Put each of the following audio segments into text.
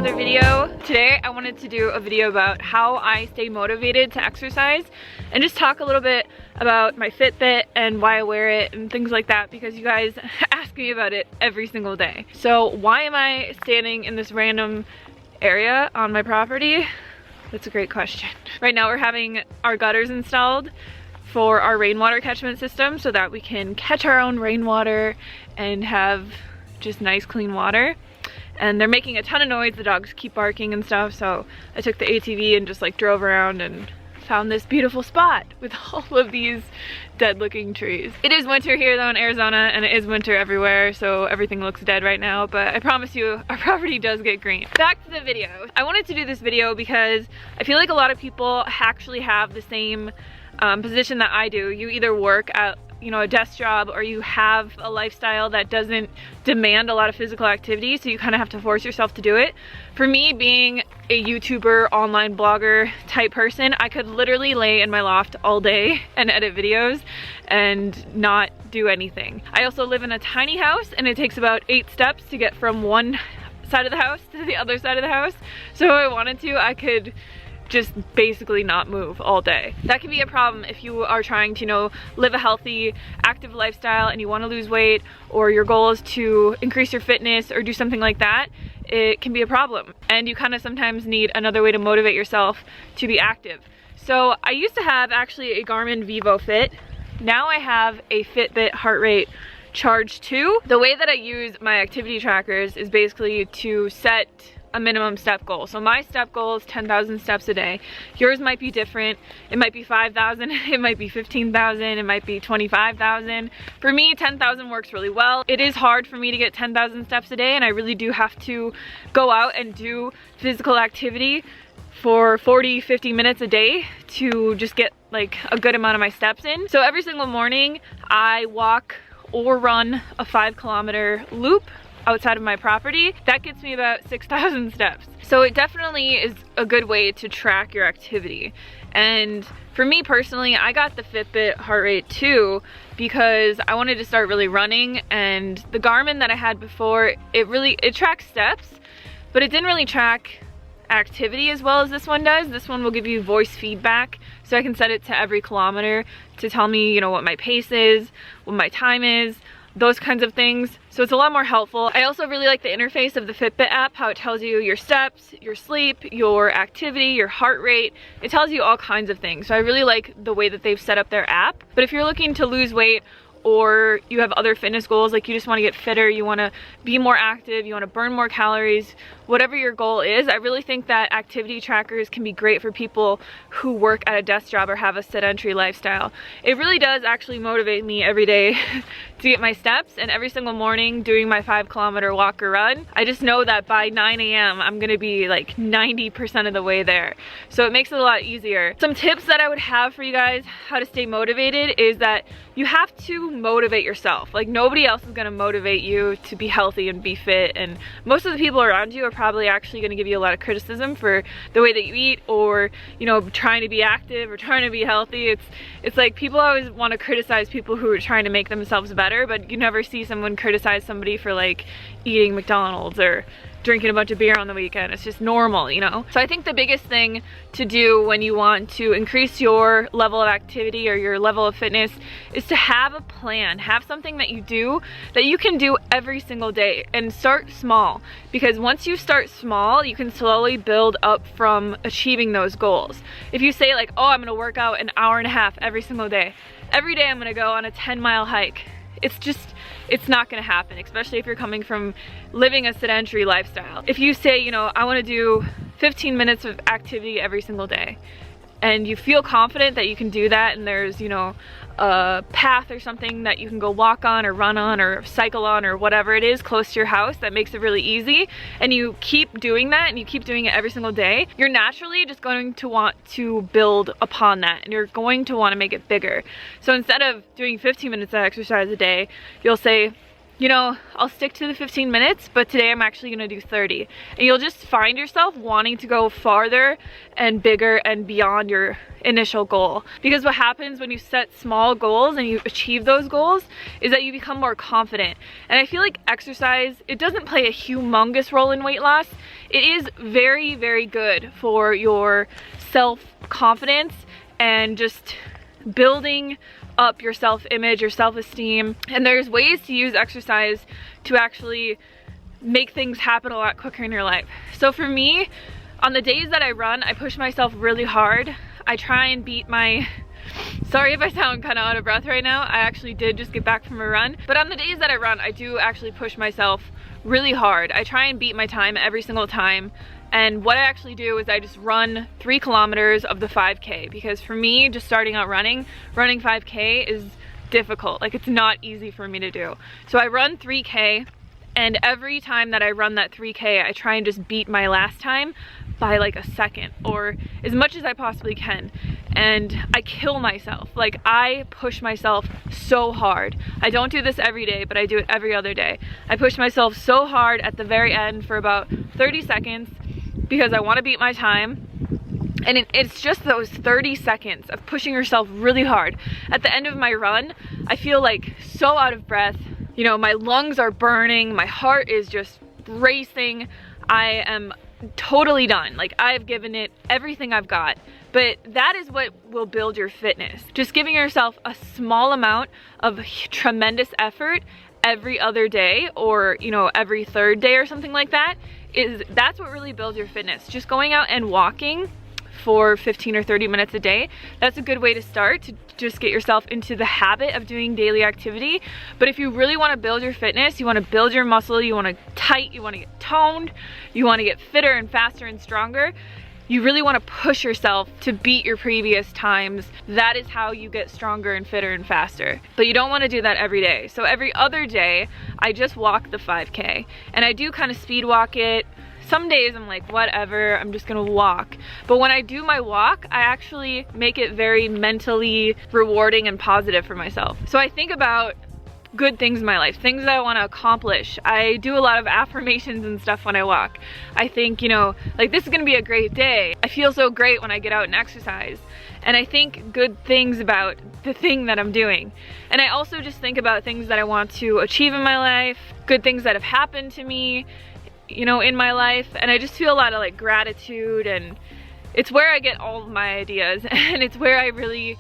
another video. Today I wanted to do a video about how I stay motivated to exercise and just talk a little bit about my Fitbit and why I wear it and things like that, because you guys ask me about it every single day. So why am I standing in this random area on my property? That's a great question. Right now we're having our gutters installed for our rainwater catchment system so that we can catch our own rainwater and have just nice clean water. And they're making a ton of noise, the dogs keep barking and stuff, so I took the ATV and just like drove around and found this beautiful spot with all of these dead looking trees. It is winter here though in Arizona, and it is winter everywhere, so everything looks dead right now, but I promise you our property does get green. Back to the video. I wanted to do this video because I feel like a lot of people actually have the same position that I do. You either work at a desk job, or you have a lifestyle that doesn't demand a lot of physical activity, so you kind of have to force yourself to do it. For me, being a YouTuber, online blogger type person, I could literally lay in my loft all day and edit videos and not do anything. I also live in a tiny house, and it takes about 8 steps to get from one side of the house to the other side of the house. So if I wanted to, I could just basically not move all day. That can be a problem if you are trying to, live a healthy, active lifestyle and you want to lose weight, or your goal is to increase your fitness or do something like that. It can be a problem, and you kind of sometimes need another way to motivate yourself to be active. So I used to have actually a Garmin Vivo Fit. Now I have a Fitbit heart rate Charge 2. The way that I use my activity trackers is basically to set a minimum step goal. So my step goal is 10,000 steps a day. Yours might be different. It might be 5,000, it might be 15,000, it might be 25,000. For me, 10,000 works really well. It is hard for me to get 10,000 steps a day, and I really do have to go out and do physical activity for 40-50 minutes a day to just get like a good amount of my steps in. So every single morning I walk or run a 5-kilometer loop outside of my property. That gets me about 6,000 steps. So it definitely is a good way to track your activity. And for me personally, I got the Fitbit heart rate 2 because I wanted to start really running, and the Garmin that I had before, it tracks steps, but it didn't really track activity as well as this one does. This one will give you voice feedback, so I can set it to every kilometer to tell me, what my pace is, what my time is, those kinds of things. So it's a lot more helpful. I also really like the interface of the Fitbit app, how it tells you your steps, your sleep, your activity, your heart rate. It tells you all kinds of things. So I really like the way that they've set up their app. But if you're looking to lose weight, or you have other fitness goals, like you just want to get fitter, you want to be more active, you want to burn more calories, whatever your goal is, I really think that activity trackers can be great for people who work at a desk job or have a sedentary lifestyle. It really does actually motivate me every day to get my steps, and every single morning doing my 5-kilometer walk or run, I just know that by 9 a.m. I'm gonna be like 90% of the way there. So it makes it a lot easier. Some tips that I would have for you guys how to stay motivated is that you have to motivate yourself. Like, nobody else is gonna motivate you to be healthy and be fit, and most of the people around you are probably actually gonna give you a lot of criticism for the way that you eat, or trying to be active or trying to be healthy. It's like people always want to criticize people who are trying to make themselves better, but you never see someone criticize somebody for like eating McDonald's or drinking a bunch of beer on the weekend. It's just normal, So I think the biggest thing to do when you want to increase your level of activity or your level of fitness is to have a plan. Have something that you do that you can do every single day, and start small, because once you start small, you can slowly build up from achieving those goals. If you say like, oh, I'm gonna work out an hour and a half every single day. Every day I'm gonna go on a 10-mile hike. It's not gonna happen, especially if you're coming from living a sedentary lifestyle. If you say, I wanna do 15 minutes of activity every single day, and you feel confident that you can do that, and there's, a path or something that you can go walk on or run on or cycle on or whatever it is close to your house that makes it really easy, and you keep doing that and you keep doing it every single day, you're naturally just going to want to build upon that, and you're going to want to make it bigger. So instead of doing 15 minutes of exercise a day, you'll say, you know, I'll stick to the 15 minutes, but today I'm actually gonna do 30. And you'll just find yourself wanting to go farther and bigger and beyond your initial goal. Because what happens when you set small goals and you achieve those goals is that you become more confident. And I feel like exercise, it doesn't play a humongous role in weight loss. It is very, very good for your self-confidence and just building up your self-image, your self-esteem. And there's ways to use exercise to actually make things happen a lot quicker in your life. So for me, on the days that I run, I push myself really hard. I try and beat my, sorry if I sound kind of out of breath right now, I actually did just get back from a run. But on the days that I run, I do actually push myself really hard. I try and beat my time every single time. And what I actually do is I just run 3 kilometers of the 5K, because for me, just starting out running 5K is difficult. Like, it's not easy for me to do. So I run 3K, and every time that I run that 3K, I try and just beat my last time by like a second or as much as I possibly can. And I kill myself. Like, I push myself so hard. I don't do this every day, but I do it every other day. I push myself so hard at the very end for about 30 seconds because I want to beat my time. And it's just those 30 seconds of pushing yourself really hard. At the end of my run, I feel like so out of breath. You know, my lungs are burning, my heart is just racing. I am totally done. Like, I've given it everything I've got. But that is what will build your fitness. Just giving yourself a small amount of tremendous effort every other day, or, you know, every third day or something like that, that's what really builds your fitness. Just going out and walking for 15 or 30 minutes a day, that's a good way to start, to just get yourself into the habit of doing daily activity. But if you really want to build your fitness, you want to build your muscle, you want to tight, you want to get toned, you want to get fitter and faster and stronger, you really want to push yourself to beat your previous times. That is how you get stronger and fitter and faster. But you don't want to do that every day. So every other day, I just walk the 5K. And I do kind of speed walk it. Some days I'm like, whatever, I'm just gonna walk. But when I do my walk, I actually make it very mentally rewarding and positive for myself. So I think about good things in my life, things that I want to accomplish. I do a lot of affirmations and stuff when I walk. I think, you know, like, this is gonna be a great day. I feel so great when I get out and exercise. And I think good things about the thing that I'm doing. And I also just think about things that I want to achieve in my life, good things that have happened to me, you know, in my life. And I just feel a lot of like gratitude, and it's where I get all of my ideas. And it's where I really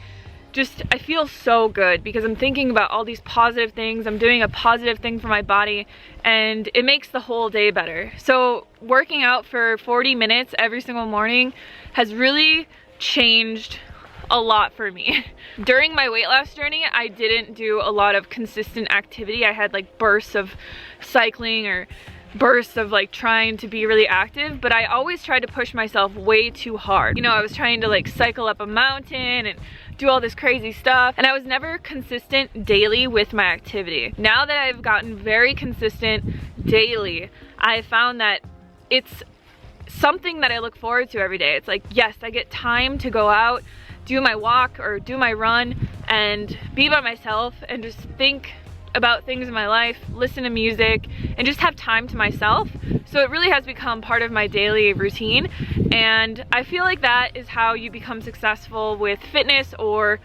I feel so good, because I'm thinking about all these positive things. I'm doing a positive thing for my body, and it makes the whole day better. So working out for 40 minutes every single morning has really changed a lot for me. During my weight loss journey, I didn't do a lot of consistent activity. I had like bursts of cycling or bursts of like trying to be really active, but I always tried to push myself way too hard. You know, I was trying to like cycle up a mountain and do all this crazy stuff, and I was never consistent daily with my activity. Now that I've gotten very consistent daily, I found that it's something that I look forward to every day. It's like, yes, I get time to go out, do my walk or do my run, and be by myself and just think about things in my life, listen to music, and just have time to myself. So it really has become part of my daily routine, and I feel like that is how you become successful with fitness or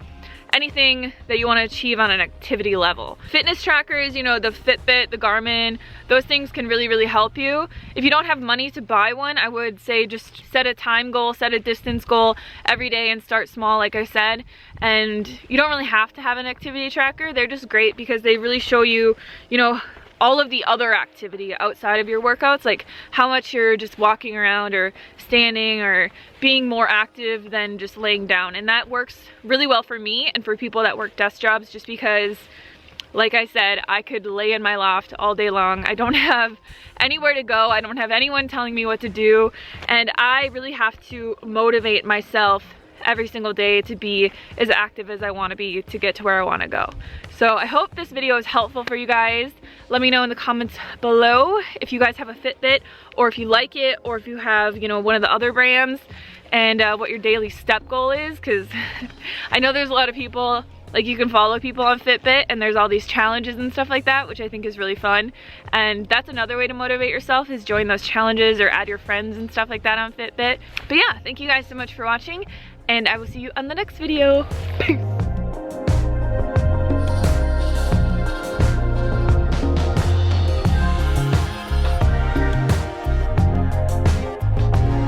anything that you want to achieve on an activity level. Fitness trackers, you know, the Fitbit, the Garmin, those things can really help you. If you don't have money to buy one, I would say just set a time goal, set a distance goal every day, and start small, like I said. And you don't really have to have an activity tracker. They're just great because they really show you, you know, all of the other activity outside of your workouts, like how much you're just walking around or standing or being more active than just laying down. And that works really well for me and for people that work desk jobs, just because, like I said, I could lay in my loft all day long. I don't have anywhere to go. I don't have anyone telling me what to do. And I really have to motivate myself every single day to be as active as I want to be to get to where I want to go. So I hope this video is helpful for you guys. Let me know in the comments below if you guys have a Fitbit, or if you like it, or if you have, you know, one of the other brands, and what your daily step goal is, because I know there's a lot of people Like you can follow people on Fitbit and there's all these challenges and stuff like that, which I think is really fun. And that's another way to motivate yourself, is join those challenges or add your friends and stuff like that on Fitbit. But yeah, thank you guys so much for watching, and I will see you on the next video. Peace.